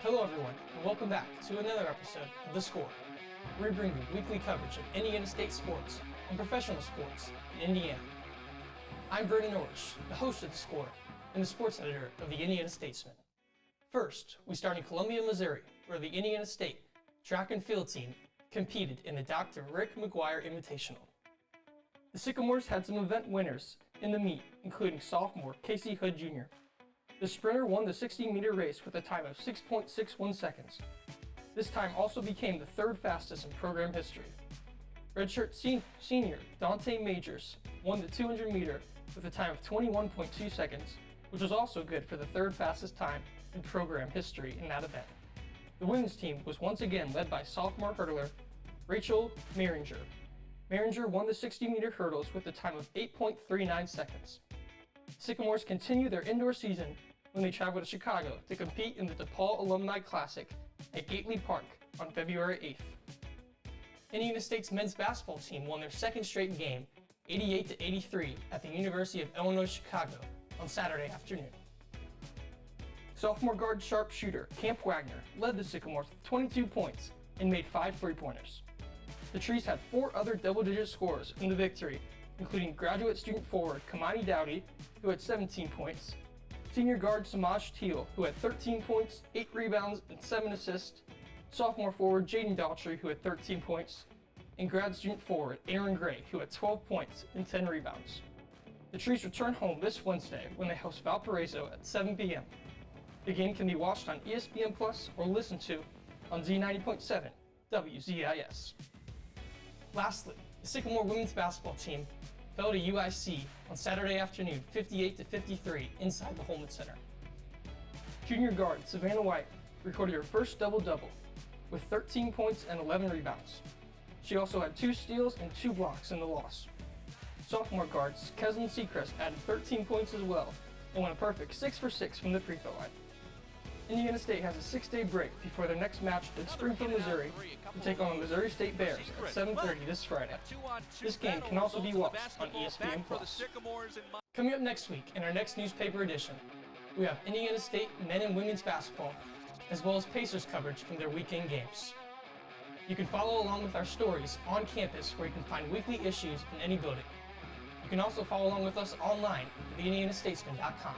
Hello everyone, and welcome back to another episode of The Score, where we bring you weekly coverage of Indiana State sports and professional sports in Indiana. I'm Vernon Norrish, the host of The Score and the sports editor of the Indiana Statesman. First, we start in Columbia, Missouri, where the Indiana State track and field team competed in the Dr. Rick McGuire Invitational. The Sycamores had some event winners in the meet, including sophomore Casey Hood Jr. The sprinter won the 60-meter race with a time of 6.61 seconds. This time also became the third fastest in program history. Redshirt senior Dante Majors won the 200-meter with a time of 21.2 seconds, which was also good for the third fastest time in program history in that event. The women's team was once again led by sophomore hurdler Rachel Maringer. Maringer won the 60-meter hurdles with a time of 8.39 seconds. Sycamores continue their indoor season when they travel to Chicago to compete in the DePaul Alumni Classic at Gately Park on February 8th. Indiana State's men's basketball team won their second straight game, 88-83, at the University of Illinois Chicago on Saturday afternoon. Sophomore guard sharpshooter Camp Wagner led the Sycamores with 22 points and made 5 three-pointers. The Trees had 4 other double-digit scorers in the victory, including graduate student forward Kamani Dowdy, who had 17 points, senior guard Samaj Teal, who had 13 points, 8 rebounds, and 7 assists, sophomore forward Jaden Daughtry, who had 13 points, and grad student forward Aaron Gray, who had 12 points and 10 rebounds. The Trees return home this Wednesday when they host Valparaiso at 7 p.m. The game can be watched on ESPN Plus or listened to on Z90.7 WZIS. Lastly, the Sycamore women's basketball team fell to UIC on Saturday afternoon 58-53 inside the Holman Center. Junior guard Savannah White recorded her first double-double with 13 points and 11 rebounds. She also had 2 steals and 2 blocks in the loss. Sophomore guards Keslin Seacrest added 13 points as well and went a perfect 6 for 6 from the free throw line. Indiana State has a 6-day break before their next match in Springfield, Missouri to take on the Missouri State Bears at 7:30 this Friday. This game can also be watched on ESPN Plus. Coming up next week in our next newspaper edition, we have Indiana State men and women's basketball, as well as Pacers coverage from their weekend games. You can follow along with our stories on campus where you can find weekly issues in any building. You can also follow along with us online at theindianastatesman.com.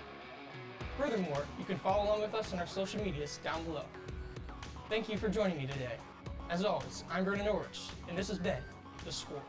Furthermore, you can follow along with us on our social medias down below. Thank you for joining me today. As always, I'm Vernon Norrish, and this has been The Score.